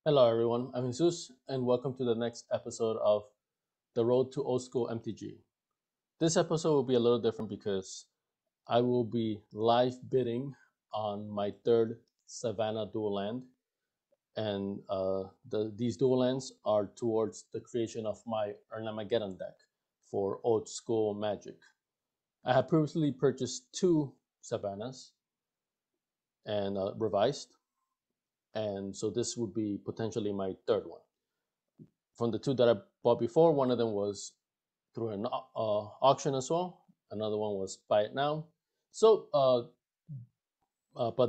Hello everyone, I'm Jesus and welcome to the next episode of The Road to Old School MTG. This episode will be a little different because I will be live bidding on my third Savannah Dual Land, and these dual lands are towards the creation of my Erhnamgeddon deck for Old School Magic. I have previously purchased two Savannahs and revised, and so this would be potentially my third one. From the two that I bought before, one of them was through an auction as well. Another one was buy it now. But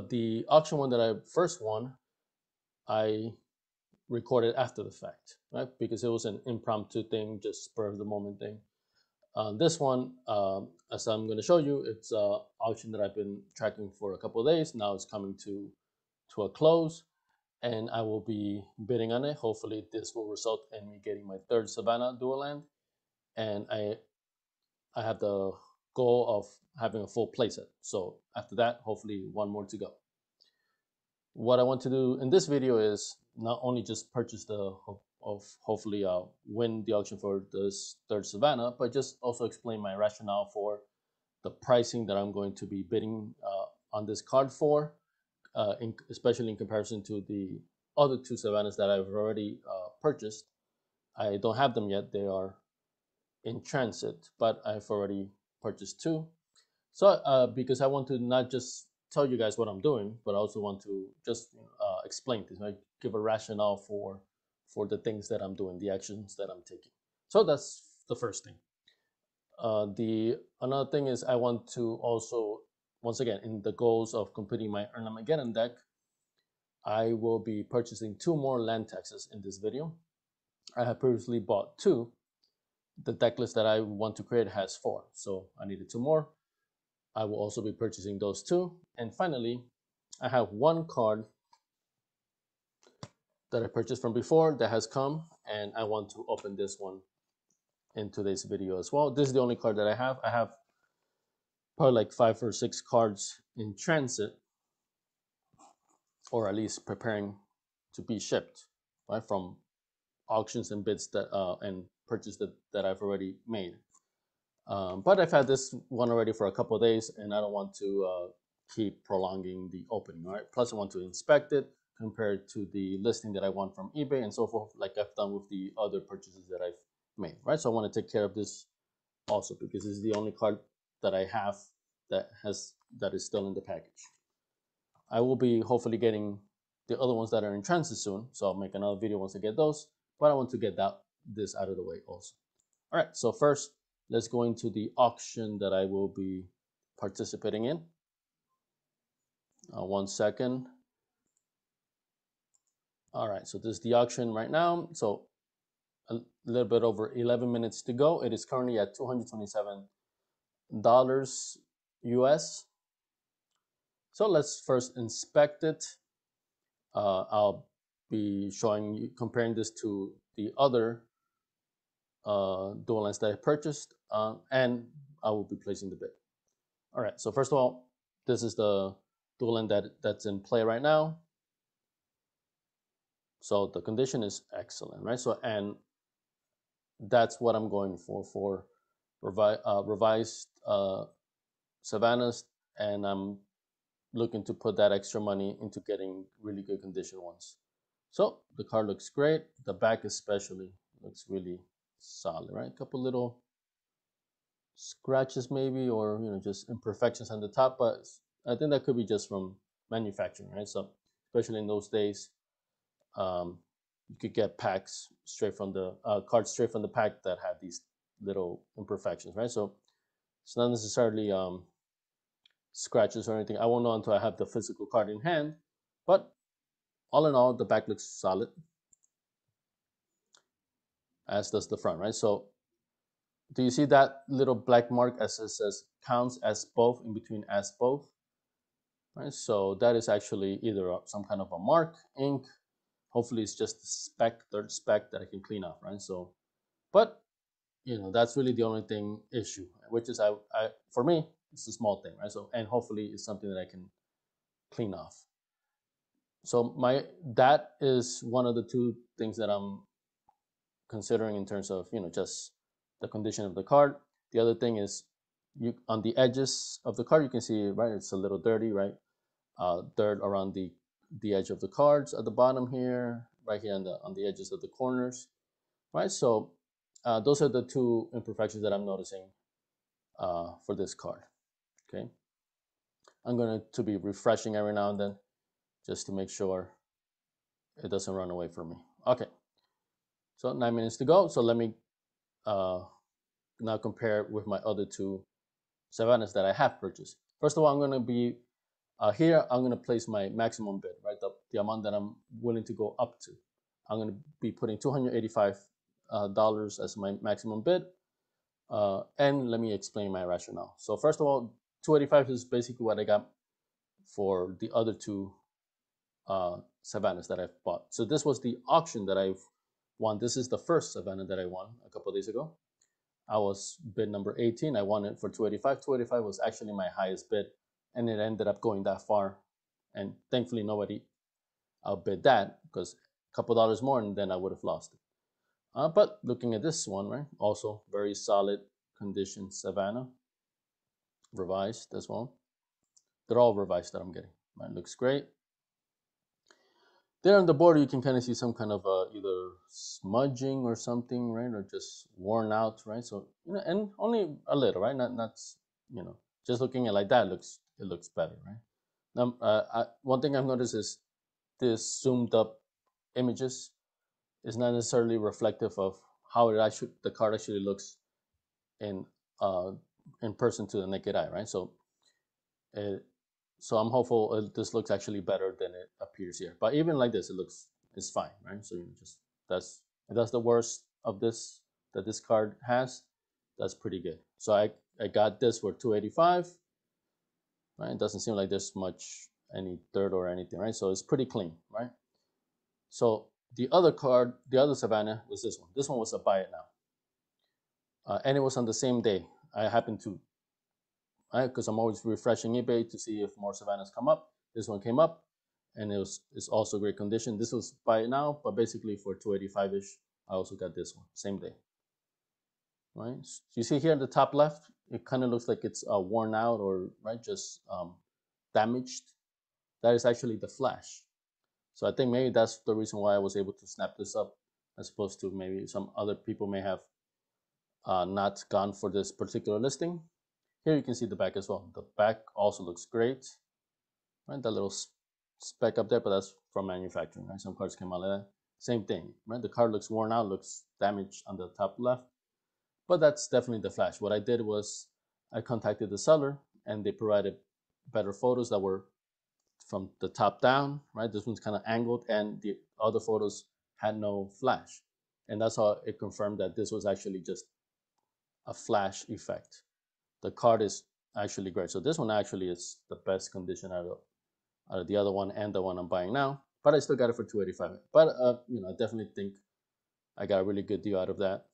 the auction one that I first won, I recorded after the fact, right? Because it was an impromptu thing, just spur of the moment thing. This one, as I'm going to show you, it's an auction that I've been tracking for a couple of days. Now it's coming to a close, and I will be bidding on it. Hopefully, this will result in me getting my third Savannah Dual Land, and I have the goal of having a full playset. So after that, hopefully one more to go. What I want to do in this video is not only just purchase the hopefully win the auction for this third Savannah, but just also explain my rationale for the pricing that I'm going to be bidding on this card for, especially in comparison to the other two Savannahs that I've already purchased. I don't have them yet. They are in transit, but I've already purchased two. So because I want to not just tell you guys what I'm doing, but I also want to just explain this, right? Give a rationale for the things that I'm doing, the actions that I'm taking. So that's the first thing. The another thing is I want to also, once again, in the goals of completing my Erhnamgeddon deck, I will be purchasing two more land taxes in this video. I have previously bought two. The deck list that I want to create has four, so I needed two more. I will also be purchasing those two. And finally, I have one card that I purchased from before that has come, and I want to open this one in today's video as well. This is the only card that I have. I have probably like 5 or 6 cards in transit, or at least preparing to be shipped, right, from auctions and bids that and purchase that I've already made. But I've had this one already for a couple of days, and I don't want to keep prolonging the opening, right? Plus, I want to inspect it, compare it to the listing that I want from eBay and so forth, like I've done with the other purchases that I've made, right? So I want to take care of this also because this is the only card that I have that is still in the package. I will be hopefully getting the other ones that are in transit soon, so I'll make another video once I get those. But I want to get this out of the way also. All right, so first, let's go into the auction that I will be participating in. 1 second. All right, so this is the auction right now. So a little bit over 11 minutes to go. It is currently at $227 US. So let's first inspect it. I'll be showing you, comparing this to the other dual lands that I purchased, and I will be placing the bid. All right, so first of all, this is the dual land that's in play right now. So the condition is excellent, right? So, and that's what I'm going for revised Savannahs, and I'm looking to put that extra money into getting really good condition ones. So the card looks great. The back especially looks really solid, right? A couple little scratches maybe, or just imperfections on the top, but I think that could be just from manufacturing, right? So especially in those days, you could get packs straight from the cards straight from the pack that had these little imperfections, right? So it's not necessarily scratches or anything. I won't know until I have the physical card in hand, but all in all, the back looks solid, as does the front, right? So do you see that little black mark as it says counts as both in between as both? Right, so that is actually either some kind of a mark, ink. Hopefully it's just the third spec that I can clean off, right? So, but that's really the only issue, which is I for me, it's a small thing, right? So, and hopefully it's something that I can clean off. So that is one of the two things that I'm considering in terms of just the condition of the card. The other thing is you on the edges of the card you can see right it's a little dirty, right? Dirt around the edge of the cards at the bottom here, right here on the edges of the corners, right? So those are the two imperfections that I'm noticing for this card. Okay, I'm going to be refreshing every now and then just to make sure it doesn't run away from me. Okay, so 9 minutes to go. So let me uh, now compare with my other two Savannahs that I have purchased. First of all, I'm going to be here. I'm going to place my maximum bid, right? The amount that I'm willing to go up to. I'm going to be putting $285 as my maximum bid. And let me explain my rationale. So first of all, 285 is basically what I got for the other two Savannahs that I've bought. So this was the auction that I've won. This is the first Savannah that I won a couple of days ago. I was bid number 18. I won it for 285. 285 was actually my highest bid, and it ended up going that far. And thankfully, nobody outbid that because a couple dollars more, and then I would have lost it. But looking at this one, right, also very solid condition Savannah, revised as well. They're all revised that I'm getting. Right, looks great. There on the border, you can kind of see some kind of either smudging or something, right, or just worn out, right? So and only a little, right? Not just looking at it like that it looks better, right? Now, one thing I've noticed is this zoomed up images is not necessarily reflective of how the card actually looks in uh, in person to the naked eye, right? So it, so I'm hopeful this looks actually better than it appears here. But even like this, it's fine, right? So just that's the worst of this that this card has. That's pretty good. So I got this for 285. Right? It doesn't seem like there's much any dirt or anything, right? So it's pretty clean, right? So the other Savannah was this one. This one was a buy it now, and it was on the same day. I happened to because I'm always refreshing eBay to see if more Savannahs come up. This one came up, and it's also great condition. This was buy it now, but basically for 285 ish, I also got this one same day. Right? So you see here in the top left, it kind of looks like it's worn out or right just damaged. That is actually the flash. So I think maybe that's the reason why I was able to snap this up, as opposed to maybe some other people may have not gone for this particular listing. Here you can see the back as well. The back also looks great. Right, that little speck up there, but that's from manufacturing. Right, some cards came out like that. Same thing. Right, the card looks worn out, looks damaged on the top left, but that's definitely the flash. What I did was I contacted the seller, and they provided better photos that were from the top down, right? This one's kind of angled, and the other photos had no flash. And that's how it confirmed that this was actually just a flash effect. The card is actually great. So this one actually is the best condition out of the other one and the one I'm buying now. But I still got it for 285. But I definitely think I got a really good deal out of that.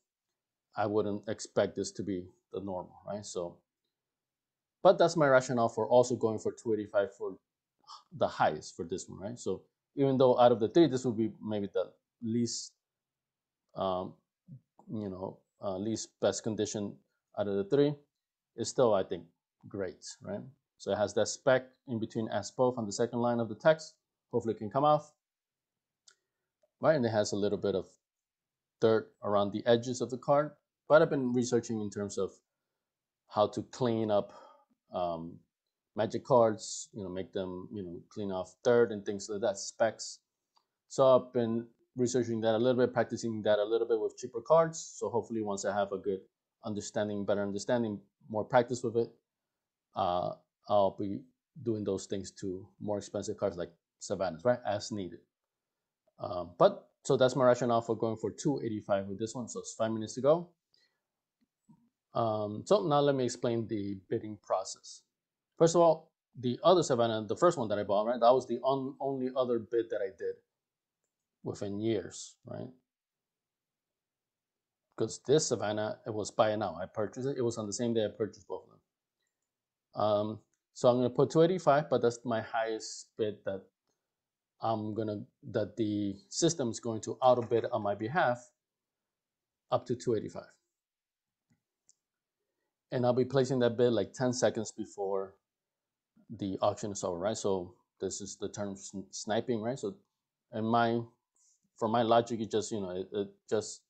I wouldn't expect this to be the normal, right? So, but that's my rationale for also going for 285 for the highest for this one, right? So even though out of the three, this would be maybe the least, um, least best condition out of the three, it's still, I think, great, right? So it has that speck in between as both on the second line of the text. Hopefully it can come off, right? And it has a little bit of dirt around the edges of the card. But I've been researching in terms of how to clean up magic cards, make them, clean off dirt and things like that, specs. So I've been researching that a little bit, practicing that a little bit with cheaper cards. So hopefully once I have a good better understanding, more practice with it, I'll be doing those things to more expensive cards like Savannahs, right, as needed. But so that's my rationale for going for 285 with this one. So it's 5 minutes to go. So now let me explain the bidding process. First of all, the other Savannah, the first one that I bought, right, that was the only other bid that I did within years, right? Because this Savannah, it was buy it now. I purchased it. It was on the same day I purchased both of them. So I'm going to put 285, but that's my highest bid that that the system is going to auto bid on my behalf up to 285. And I'll be placing that bid like 10 seconds before the auction is over, right? So this is the term sniping, right? So and for my logic, it just, it just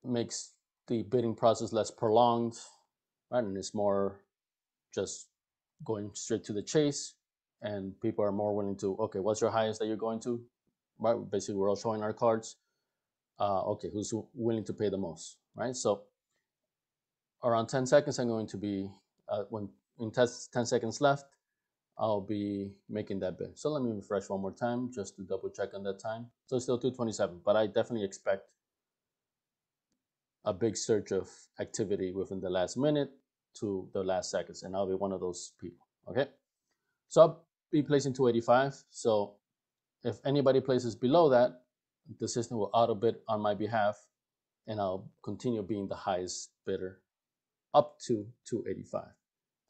makes the bidding process less prolonged, right? And it's more just going straight to the chase, and people are more willing to, okay, what's your highest that you're going to, right? Basically, we're all showing our cards. Okay, who's willing to pay the most, right? So around 10 seconds, I'm going to be, when in 10 seconds left, I'll be making that bid. So let me refresh one more time just to double check on that time. So it's still 227, but I definitely expect a big surge of activity within the last minute to the last seconds, and I'll be one of those people. Okay, so I'll be placing 285. So if anybody places below that, the system will auto bid on my behalf, and I'll continue being the highest bidder up to 285.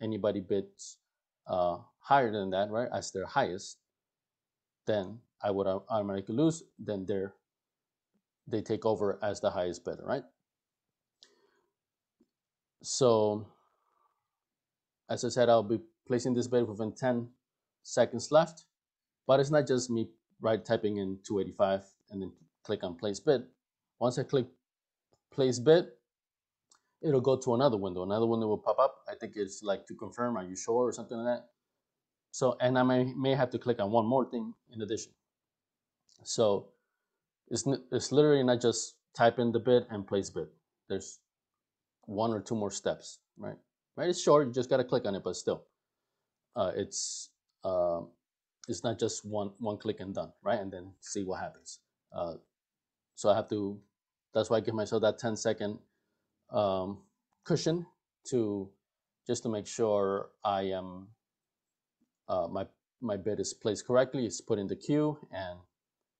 Anybody bids higher than that, right, as their highest, then I would automatically lose. Then they take over as the highest bidder, right? So as I said, I'll be placing this bid within 10 seconds left, but it's not just me typing in 285 and then click on place bid. Once I click place bid, it'll go to another window. Another window will pop up. I think it's like to confirm, are you sure, or something like that. So, and I may have to click on one more thing in addition. So it's literally not just type in the bid and place bid. There's one or two more steps, right? Right? It's short. You just got to click on it, but still, uh, it's uh, it's not just one click and done, right? And then see what happens. Uh, so I have to. That's why I give myself that 10-second cushion to just to make sure I am my bid is placed correctly. It's put in the queue, and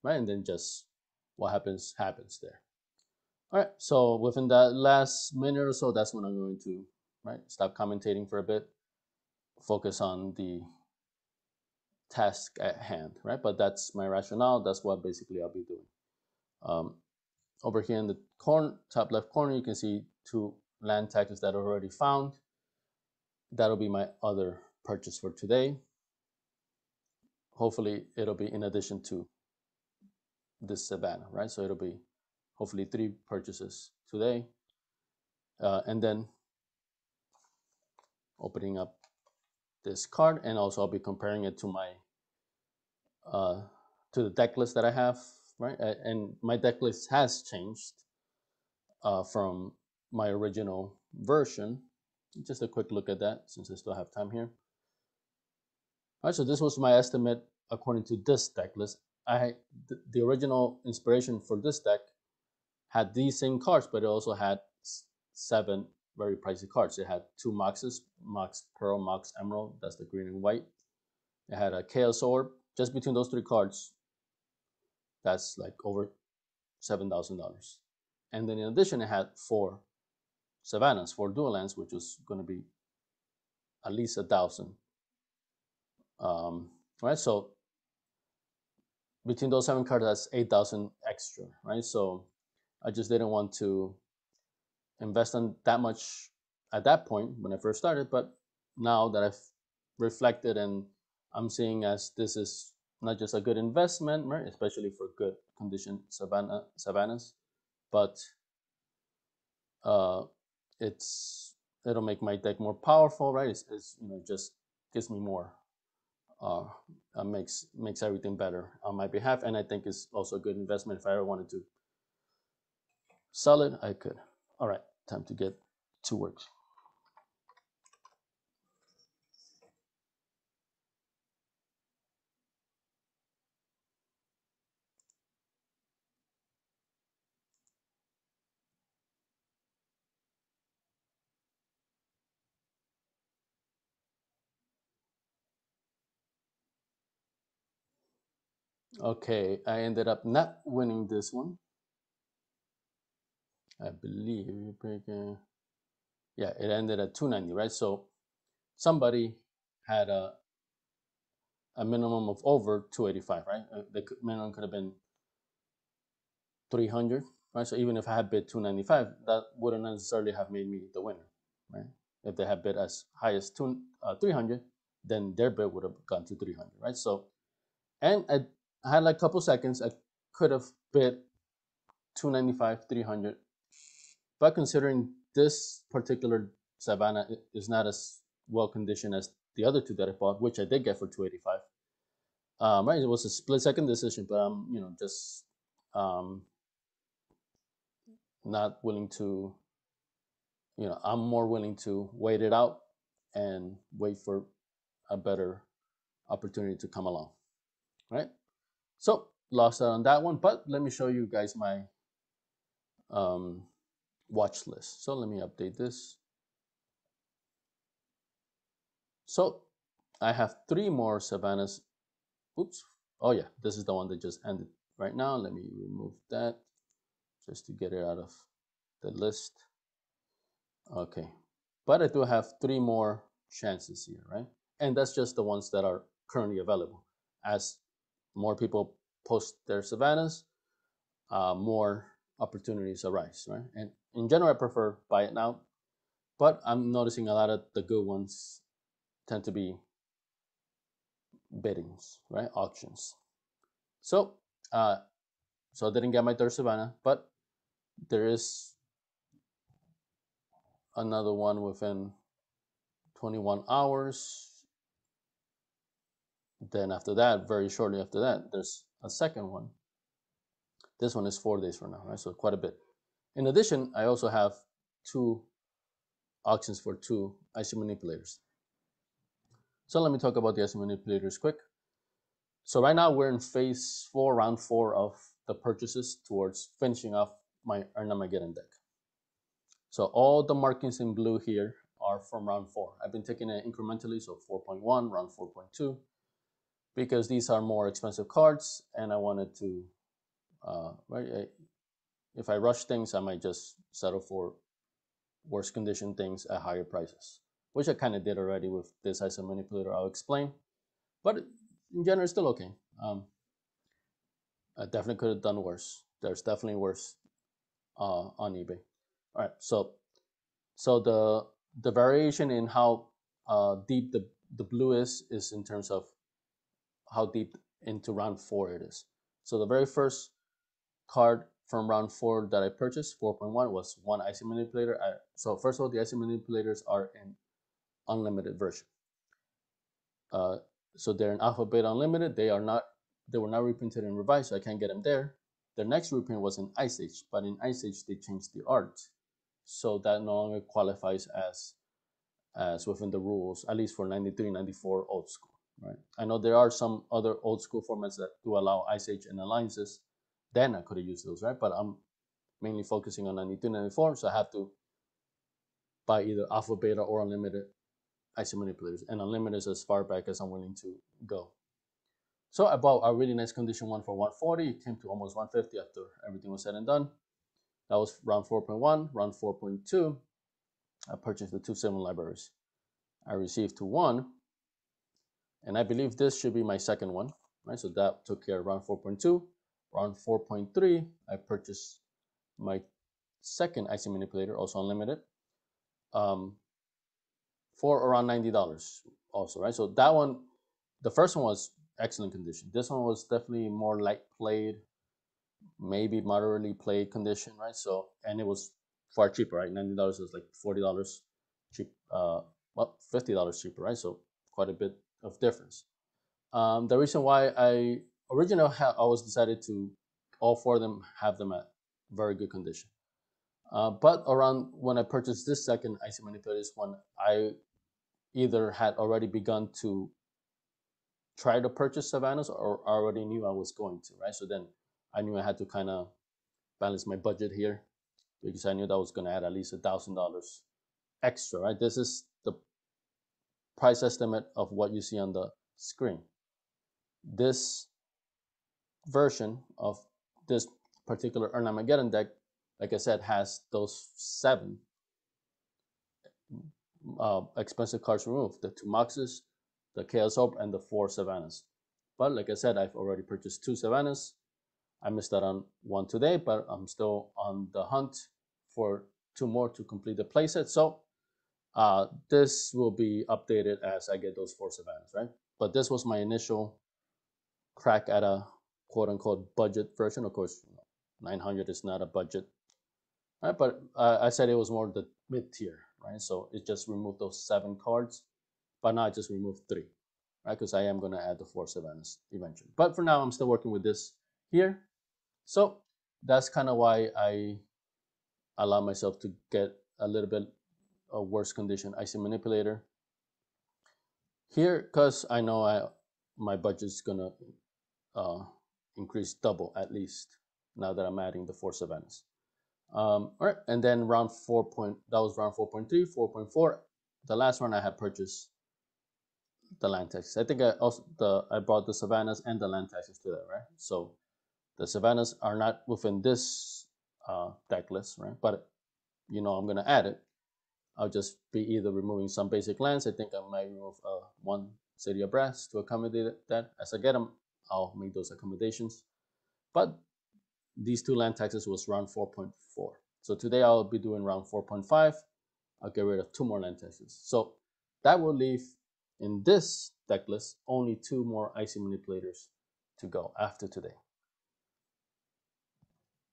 right, and then just what happens there. All right. So within that last minute or so, that's when I'm going to stop commentating for a bit, focus on the task at hand, right? But that's my rationale. That's what basically I'll be doing. Um, over here in the top left corner, you can see 2 land taxes that are already found. That'll be my other purchase for today. Hopefully, it'll be in addition to this Savannah, right? So it'll be hopefully 3 purchases today. And then opening up this card, and also I'll be comparing it to my to the deck list that I have, right? And my deck list has changed from my original version. Just a quick look at that since I still have time here. All right, so this was my estimate according to this deck list. The original inspiration for this deck had these same cards, but it also had 7 very pricey cards. It had 2 Moxes, Mox Pearl, Mox Emerald, that's the green and white. It had a Chaos Orb. Just between those 3 cards, that's like over $7,000. And then in addition, it had 4 Savannahs, 4 Dual Lands, which was going to be at least 1,000. Right, so between those 7 cards, that's 8,000 extra, right? So I just didn't want to invest on that much at that point when I first started, but now that I've reflected and I'm seeing as this is not just a good investment, right, especially for good condition Savannahs, but uh, it'll make my deck more powerful, right? It's just gives me more, uh, makes everything better on my behalf, and I think it's also a good investment. If I ever wanted to sell it, I could. All right, time to get to work. Okay, I ended up not winning this one. I believe, yeah, it ended at 290, right? So somebody had a minimum of over 285, right? The minimum could have been 300, right? So even if I had bid 295, that wouldn't necessarily have made me the winner, right? If they had bid as high as 300, then their bid would have gone to 300, right? So, and I had like a couple seconds. I could have bid 295, 300, but considering this particular Savannah is not as well conditioned as the other two that I bought, which I did get for 285. Right, it was a split second decision, but I'm just um, not willing to. I'm more willing to wait it out and wait for a better opportunity to come along. Right. So lost out on that one, but let me show you guys my um, watch list. So let me update this. So I have 3 more Savannahs. Oops. Oh yeah, this is the one that just ended right now. Let me remove that just to get it out of the list. Okay. But I do have 3 more chances here, right? And that's just the ones that are currently available. As more people post their Savannahs, more opportunities arise, right? And in general, I prefer buy it now, but I'm noticing a lot of the good ones tend to be biddings, right? Auctions. So, uh, so I didn't get my third Savannah, but there is another one within 21 hours. Then after that, very shortly after that, there's a second one. This one is 4 days from now, right? So quite a bit. In addition, I also have 2 auctions for 2 IC manipulators. So let me talk about the IC manipulators quick. So right now we're in phase 4, round 4 of the purchases towards finishing off my Erhnamgeddon deck. So all the markings in blue here are from round 4. I've been taking it incrementally, so 4.1, round 4.2, because these are more expensive cards, and I wanted to, right? If I rush things, I might just settle for worse condition things at higher prices, which I kind of did already with this ISO manipulator. I'll explain, but in general, it's still okay. I definitely could have done worse. There's definitely worse on eBay. All right, so the variation in how deep the blue is in terms of how deep into round 4 it is. So the very first card from round 4 that I purchased, 4.1, was one IC manipulator. So first of all, the IC manipulators are in unlimited version. So they're in alpha beta unlimited. They were not reprinted and revised, so I can't get them there. Their next reprint was in Ice Age, but in Ice Age they changed the art, so that no longer qualifies as within the rules, at least for 93, 94 old school. Right. I know there are some other old school formats that do allow Ice Age and alliances. Then I could have used those, right? But I'm mainly focusing on 92, 94, so I have to buy either alpha, beta, or unlimited IC manipulators. And unlimited is as far back as I'm willing to go. So I bought a really nice condition one for 140. It came to almost 150 after everything was said and done. That was round 4.1. Round 4.2, I purchased the 2 Sylvan Libraries. I received to 1, and I believe this should be my second one, right? So that took care of round 4.2. Round 4.3, I purchased my second IC manipulator, also unlimited, for around $90 also, right? So that one, the first one was excellent condition. This one was definitely more light played, maybe moderately played condition, right? So, and it was far cheaper, right? $90 is like $40 cheap, well, $50 cheaper, right? So quite a bit of difference. The reason why I originally I was decided to all 4 of them have them at very good condition. But around when I purchased this second IC manipulators one, I either had already begun to try to purchase Savannahs or already knew I was going to, right? So then I knew I had to kind of balance my budget here because I knew that was going to add at least $1,000 extra, right? This is the price estimate of what you see on the screen. This version of this particular Erhnamgeddon deck, like I said, has those 7 expensive cards removed. The 2 Moxes, the Chaos Orb and the 4 Savannahs. But like I said, I've already purchased 2 Savannahs. I missed out on one today, but I'm still on the hunt for 2 more to complete the playset. So this will be updated as I get those 4 Savannahs, right? But this was my initial crack at a quote unquote budget version. Of course, 900 is not a budget, right? But I said it was more the mid tier, right? So it just removed those 7 cards, but now I just removed 3, right? Because I am going to add the 4 Savannahs eventually. But for now, I'm still working with this here. So that's kind of why I allow myself to get a little bit of worse condition IC manipulator here, because I know my budget's going to increase double at least now that I'm adding the 4 Savannahs. All right, and then round 4 that was round 4.3, 4.4. The last one I had purchased the land taxes. I think I brought the Savannahs and the land taxes to that, right? So the Savannahs are not within this deck list, right? But I'm gonna add it. I'll just be either removing some basic lands. I think I might remove one City of Brass to accommodate that. As I get them, I'll make those accommodations. But these 2 land taxes was round 4.4. So today I'll be doing round 4.5. I'll get rid of 2 more land taxes. So that will leave in this deck list only 2 more IC manipulators to go after today.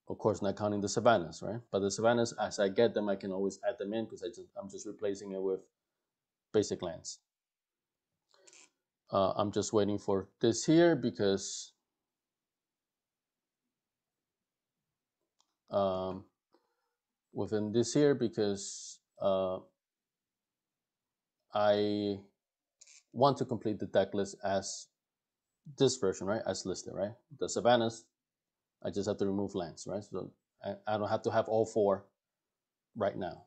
Of course, not counting the Savannahs, right? But the Savannahs, as I get them, I can always add them in because I'm just replacing it with basic lands. I'm just waiting for this here because within this here because I want to complete the deck list as this version, right? As listed, right? The Savannahs, I just have to remove lands, right? So I don't have to have all 4 right now.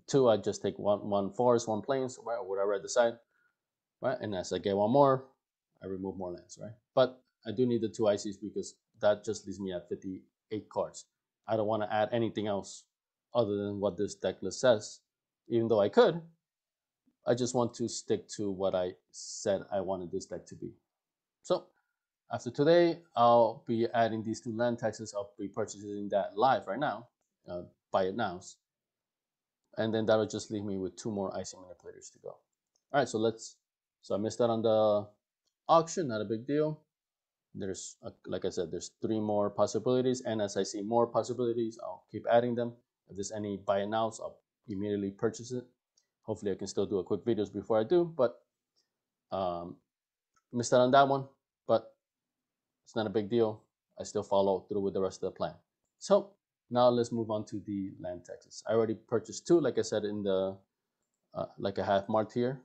2, I just take one forest, 1 plains, right? Or whatever I decide, right? And as I get 1 more, I remove more lands, right? But I do need the 2 ICs because that just leaves me at 58 cards. I don't want to add anything else other than what this deck list says, even though I could. I just want to stick to what I said I wanted this deck to be. So after today, I'll be adding these 2 land taxes. I'll be purchasing that live right now, buy it now. And then that'll just leave me with 2 more IC manipulators to go. All right, so I missed out on the auction, not a big deal. There's, like I said, there's 3 more possibilities. And as I see more possibilities, I'll keep adding them. If there's any buy it nows, I'll immediately purchase it. Hopefully I can still do a quick videos before I do, but missed out on that one, but it's not a big deal. I still follow through with the rest of the plan. So now let's move on to the land taxes. I already purchased 2, like I said, in the like I have marked here.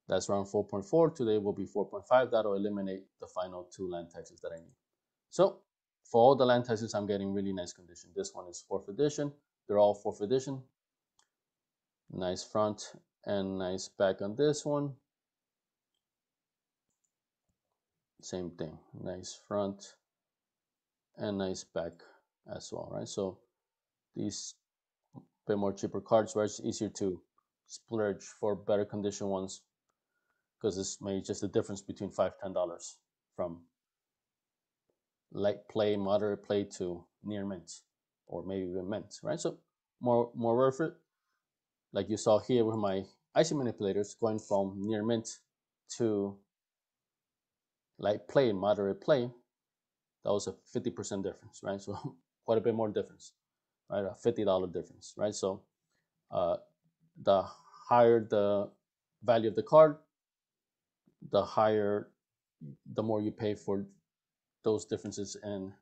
That's round 4.4. Today will be 4.5. That'll eliminate the final 2 land taxes that I need. So for all the land taxes, I'm getting really nice condition. This one is 4th edition. They're all 4th edition. Nice front and nice back on this one. Same thing, nice front and nice back as well, right? So these bit more cheaper cards, where it's easier to splurge for better condition ones because it's maybe just the difference between $5-10 from light play, moderate play to near mint or maybe even mint, right? So more worth it. Like you saw here with my IC manipulators going from near mint to light play, moderate play, that was a 50% difference, right? So quite a bit more difference, right? A $50 difference, right? So the higher the value of the card, the more you pay for those differences in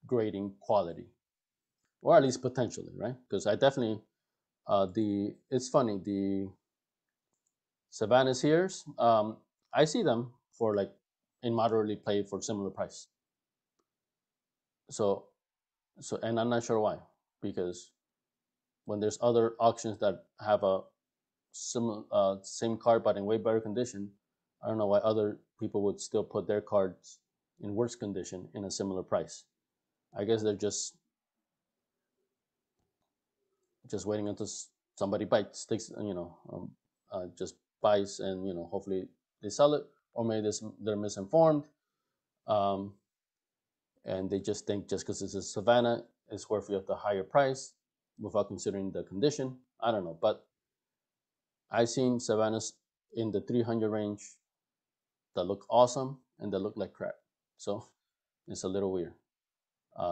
grading quality, or at least potentially, right? Because I definitely it's funny, the Savannahs here, I see them for like in moderately played for similar price. So and I'm not sure why, because when there's other auctions that have a similar same card but in way better condition, I don't know why other people would still put their cards in worse condition in a similar price. I guess they're just waiting until somebody bites, takes, just buys and hopefully they sell it, or maybe they're misinformed, um, and they just think just because it's a Savannah it's worthy of the higher price without considering the condition. I don't know, but I've seen Savannahs in the 300 range that look awesome and that look like crap. So it's a little weird.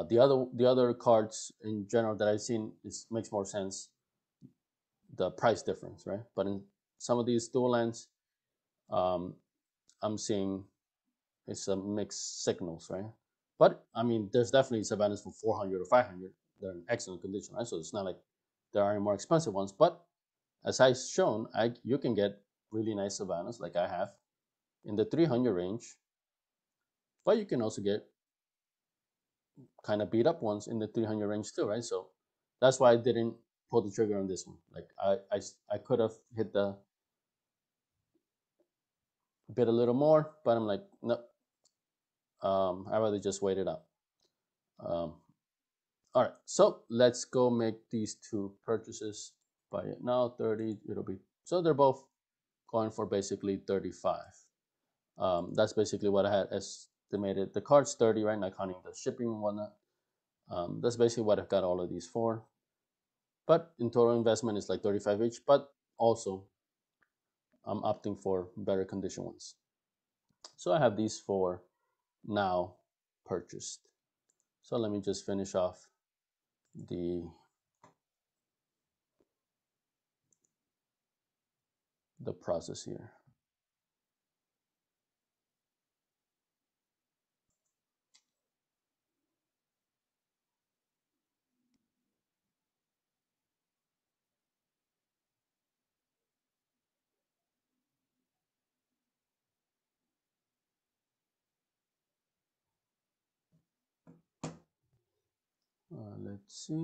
The other cards in general that I've seen makes more sense, the price difference, right? But in some of these dual lands, um, I'm seeing it's a mixed signals, right? But I mean, there's definitely Savannahs for 400 or 500. They're in excellent condition, right? So it's not like there are any more expensive ones. But as I've shown, you can get really nice Savannahs like I have in the 300 range, but you can also get kind of beat up ones in the 300 range too, right? So that's why I didn't pull the trigger on this one. Like I could have hit the bid a little more, but I'm like, no, I'd rather just wait it out. Um, all right, so let's go make these two purchases. Buy it now, 30, it'll be, so they're both going for basically 35. That's basically what I had estimated. The card's 30, right? Not counting the shipping and whatnot. That's basically what I've got all of these for. But in total investment is like 35 each, but also I'm opting for better condition ones. So I have these four now purchased. So let me just finish off the process here. Let's see.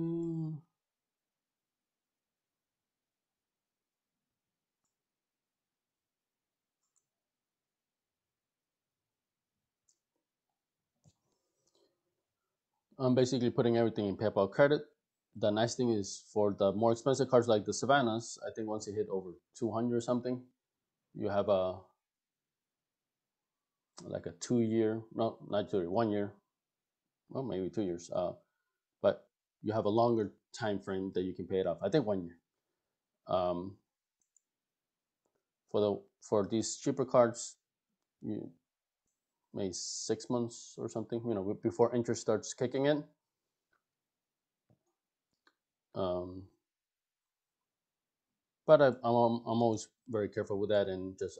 I'm basically putting everything in PayPal credit. The nice thing is for the more expensive cards like the Savannahs, I think once you hit over 200 or something, you have a like a 2 year, no, not 2 year, 1 year, well maybe 2 years, but you have a longer time frame that you can pay it off. I think 1 year. Um, for these cheaper cards, you maybe 6 months or something, before interest starts kicking in. Um, but I'm always very careful with that and just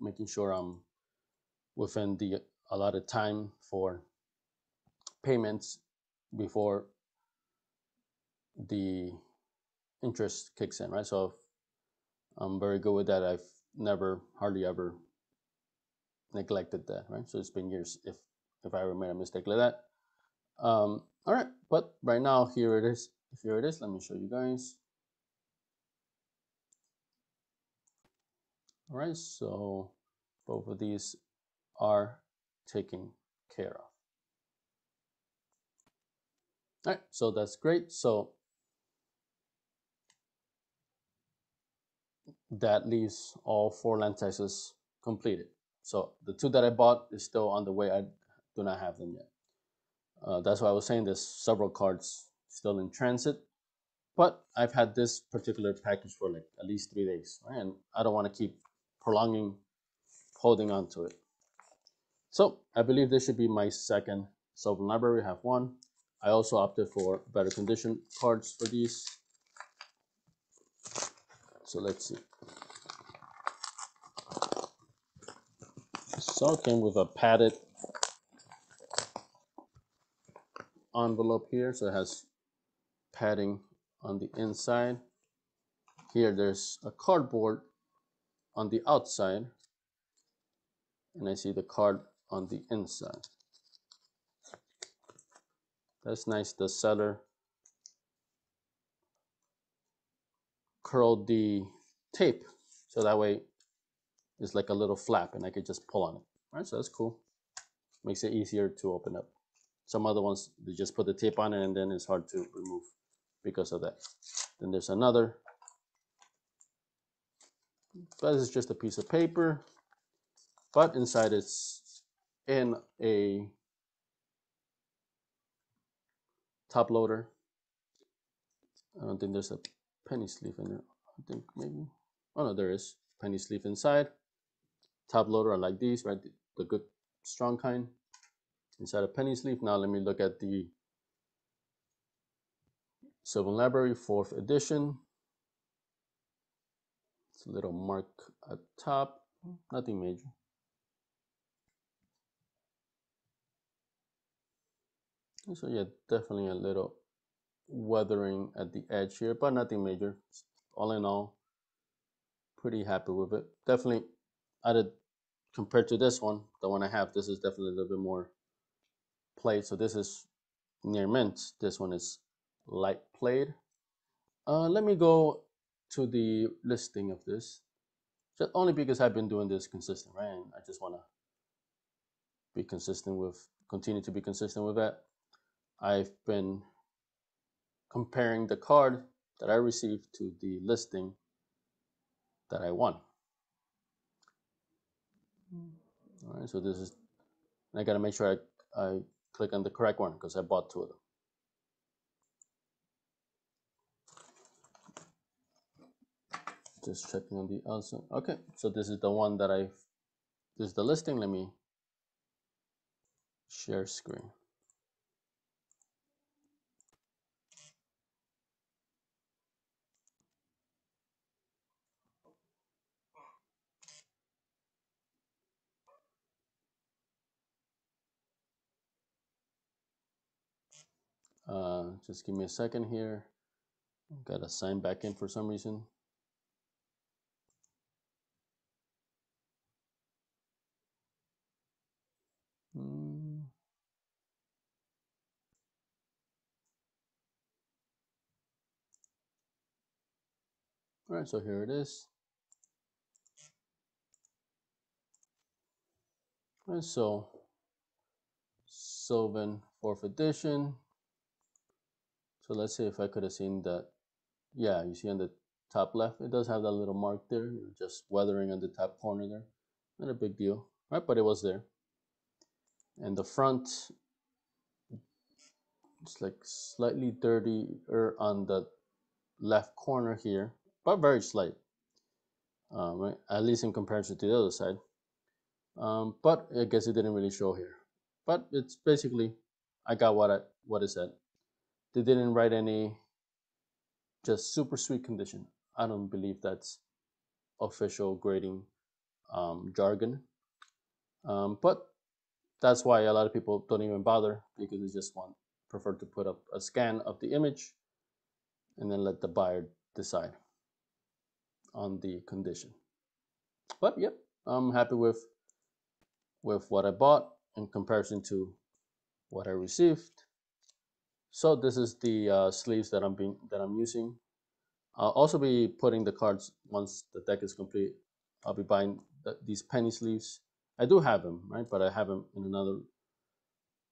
making sure I'm within the allotted time for payments before the interest kicks in, right? So I'm very good with that. I've never, hardly ever neglected that, right? So it's been years if I ever made a mistake like that. All right, but right now here it is. Here it is. Let me show you guys. All right, so both of these are taken care of. All right, so that's great. So that leaves all four land taxes completed. So the two that I bought is still on the way. I do not have them yet. That's why I was saying there's several cards still in transit. But I've had this particular package for like at least 3 days, right? And I don't want to keep prolonging holding on to it. So I believe this should be my second Sylvan Library. I have one. I also opted for better condition cards for these. So let's see. So it came with a padded envelope here. So it has padding on the inside. Here there's a cardboard on the outside. And I see the card on the inside. That's nice. The seller curled the tape so that way it's like a little flap and I could just pull on it. All right, so that's cool. Makes it easier to open up. Some other ones, they just put the tape on it and then it's hard to remove because of that. Then there's another But this is just a piece of paper, but inside it's in a top loader. I don't think there's a penny sleeve in there. I think maybe, oh no, there is penny sleeve inside. Top loader, I like these, right? The good strong kind. Inside a penny sleeve. Now let me look at the Sylvan Library 4th edition. It's a little mark at top, nothing major. So yeah, definitely a little weathering at the edge here, but nothing major. All in all, pretty happy with it. Definitely added compared to this one, the one I have, this is definitely a little bit more played. So this is near mint. This one is light played. Let me go to the listing of this, just only because I've been doing this consistent, right? And I just want to be consistent with, continue to be consistent with that. I've been comparing the card that I received to the listing that I won. All right, so this is, I gotta make sure I click on the correct one because I bought 2 of them. Just checking on the outside. Okay, so this is the one that this is the listing. Let me share screen. Just give me a second here. Gotta sign back in for some reason. All right, so here it is. All right, so Sylvan 4th edition. So let's see if I could have seen that. Yeah, you see on the top left, it does have that little mark there, just weathering on the top corner there. Not a big deal, right? But it was there. And the front, it's like slightly dirtier on the left corner here, but very slight, right? At least in comparison to the other side. But I guess it didn't really show here. But it's basically, I got what it said. They didn't write any just super sweet condition. I don't believe that's official grading jargon. But that's why a lot of people don't even bother because they just prefer to put up a scan of the image and then let the buyer decide on the condition. But yep, I'm happy with what I bought in comparison to what I received. So this is the sleeves that I'm using. I'll also be putting the cards once the deck is complete. I'll be buying these penny sleeves. I do have them, right? But I have them in another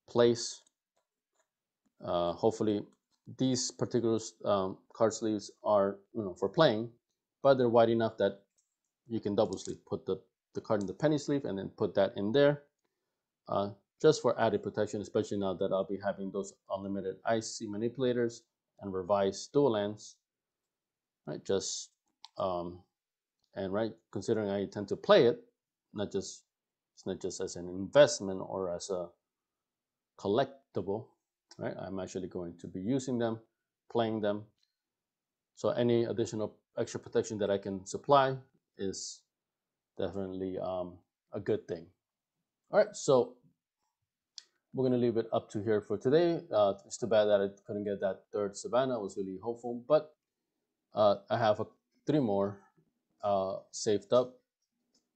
place. Hopefully, these particular card sleeves are for playing, but they're wide enough that you can double sleeve. Put the card in the penny sleeve and then put that in there, just for added protection. Especially now that I'll be having those unlimited IC manipulators and revised dual lands, right? Just and right, considering I intend to play it, it's not just as an investment or as a collectible, right? I'm actually going to be using them, playing them. So any additional extra protection that I can supply is definitely a good thing. All right, so we're gonna leave it up to here for today. It's too bad that I couldn't get that 3rd Savannah. I was really hopeful, but I have 3 more saved up,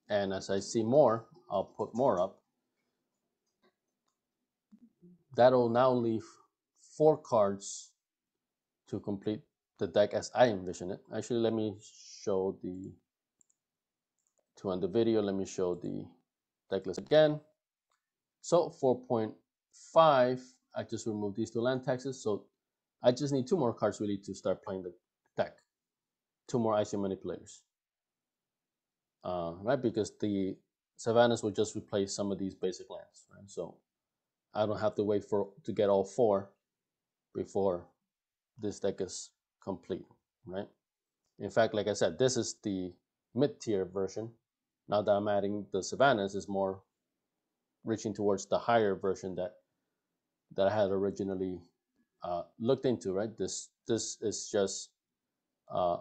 and as I see more, I'll put more up. That'll now leave 4 cards to complete the deck as I envision it. Actually, let me show to end the video, let me show the deck list again. So 4.5, I just removed these 2 land taxes. So I just need 2 more cards really to start playing the deck. 2 more IC manipulators. right? Because the Savannas will just replace some of these basic lands, right? So I don't have to wait to get all 4 before this deck is complete, right? In fact, like I said, this is the mid-tier version. Now that I'm adding the Savannas, is more reaching towards the higher version that I had originally looked into, right? This is just uh,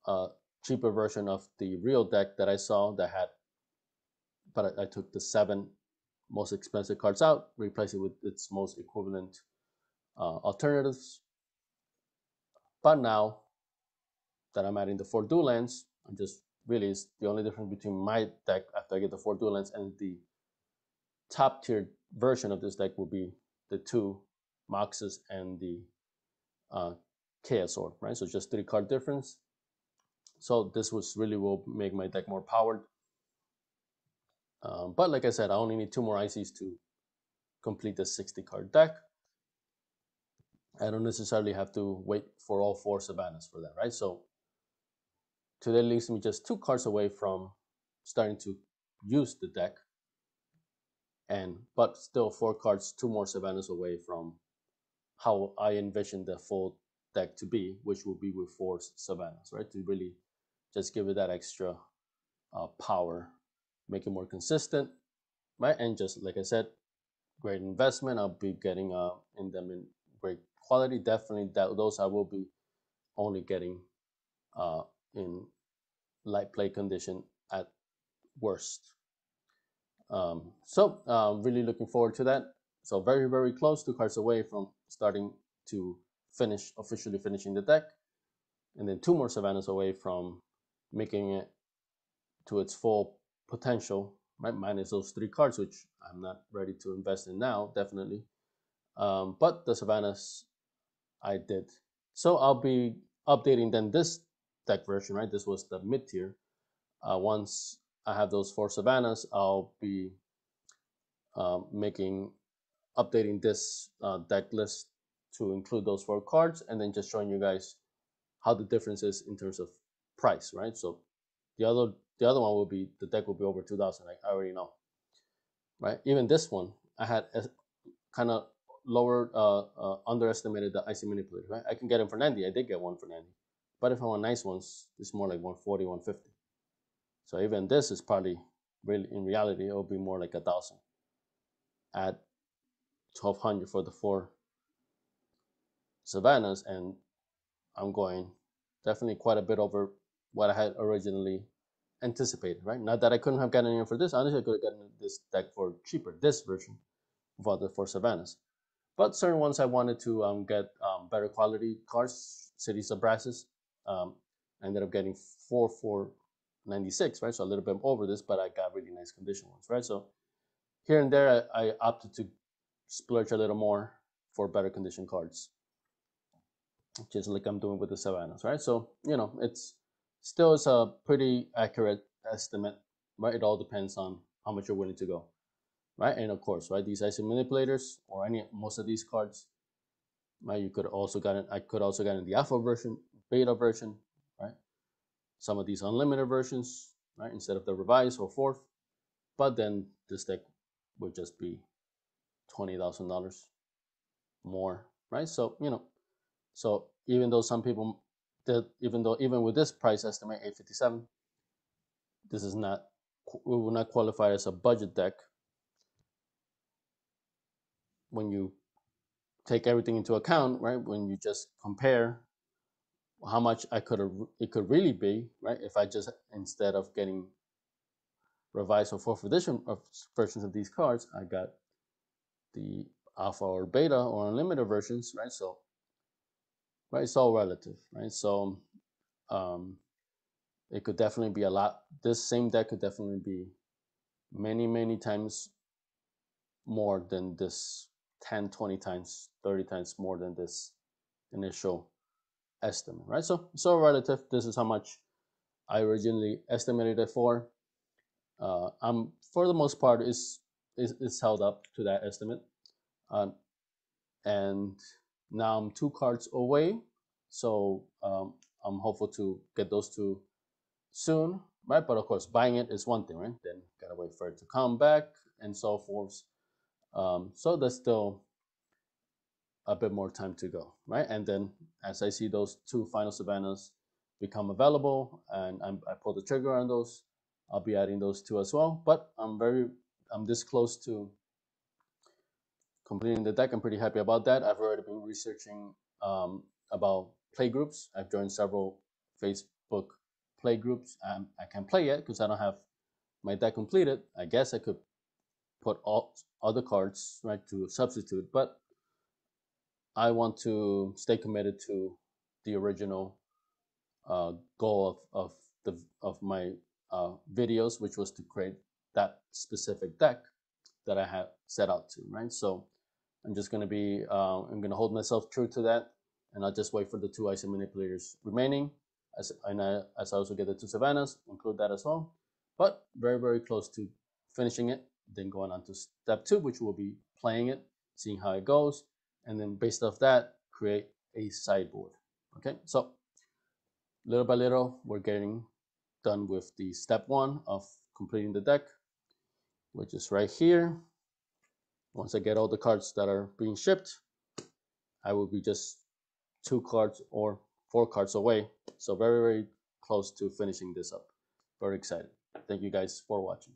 a cheaper version of the real deck that I saw that had, but I took the 7 most expensive cards out, replaced it with its most equivalent alternatives. But now that I'm adding the 4 dual lands, I'm just really is the only difference between my deck after I get the 4 dual lands and the top tier version of this deck will be the 2 Moxes and the Chaos Orb, right? So just 3 card difference. So this was really will make my deck more powered. But like I said, I only need 2 more ICs to complete the 60 card deck. I don't necessarily have to wait for all 4 Savannas for that, right? So today leaves me just 2 cards away from starting to use the deck, but still 4 cards, 2 more Savannas away from how I envision the full deck to be, which will be with 4 Savannas, right? To really just give it that extra power, make it more consistent, right? And just like I said, great investment. I'll be getting in them in great quality. Definitely, those I will be only getting in light play condition at worst. Really looking forward to that. So very, very close, 2 cards away from starting to officially finishing the deck. And then 2 more Savannas away from making it to its full potential, right? Minus those 3 cards, which I'm not ready to invest in now, definitely. But the Savannas I did. So I'll be updating then this deck version, right? This was the mid tier. Once I have those 4 Savannas, I'll be updating this deck list to include those 4 cards, and then just showing you guys how the difference is in terms of price, right? So the other one will be the deck will be over 2,000. I already know, right? Even this one, I had kind of lowered, underestimated the IC manipulator, right? I can get them for 90. I did get one for 90, but if I want nice ones, it's more like 140, 150. So even this is probably really in reality it will be more like 1,000 at 1,200 for the 4 Savannas, and I'm going definitely quite a bit over what I had originally anticipated, right? Not that I couldn't have gotten in for this. Honestly, I could have gotten this deck for cheaper, this version for the 4 Savannas. But certain ones I wanted to get better quality cards, Cities of Brasses. I ended up getting 4 for 96, right? So a little bit over this, but I got really nice condition ones, right? So here and there, I opted to splurge a little more for better condition cards, just like I'm doing with the Savannas, right? So, it's still is a pretty accurate estimate, right? It all depends on how much you're willing to go, right? And of course, right, these IC manipulators or most of these cards, right? I could also get in the alpha version, beta version, right? Some of these unlimited versions, right? Instead of the revised or fourth, but then this deck would just be $20,000 more, right? So so even though some people even with this price estimate 857, this is not we will not qualify as a budget deck when you take everything into account, right? When you just compare how much it could really be, right? If I just instead of getting revised or fourth edition of versions of these cards, I got the alpha or beta or unlimited versions, right? So right, it's all relative, right? So um, it could definitely be a lot. This same deck could definitely be many, many times more than this 10, 20 times, 30 times more than this initial estimate, right? So it's all relative. This is how much I originally estimated it for. I'm for the most part is held up to that estimate, and now I'm 2 cards away, so I'm hopeful to get those 2 soon. right? But of course, buying it is one thing, right? Then gotta wait for it to come back and so forth. So there's still a bit more time to go, right? And then as I see those two final Savannahs become available and I pull the trigger on those, I'll be adding those two as well. But I'm this close to completing the deck. I'm pretty happy about that. I've already been researching about play groups. I've joined several Facebook play groups. I can't play yet because I don't have my deck completed. I guess I could put all other cards right to substitute, but I want to stay committed to the original goal of my videos, which was to create that specific deck that I had set out to, right? So I'm just gonna be I'm gonna hold myself true to that, and I'll just wait for the two IC manipulators remaining, as I also get the two Savannahs, include that as well. But very close to finishing it. Then going on to step two, which will be playing it, seeing how it goes, and then based off that, create a sideboard. Okay, so little by little, we're getting done with the step one of completing the deck, which is right here. Once I get all the cards that are being shipped, I will be just 2 cards or 4 cards away. So very close to finishing this up. Very excited. Thank you guys for watching.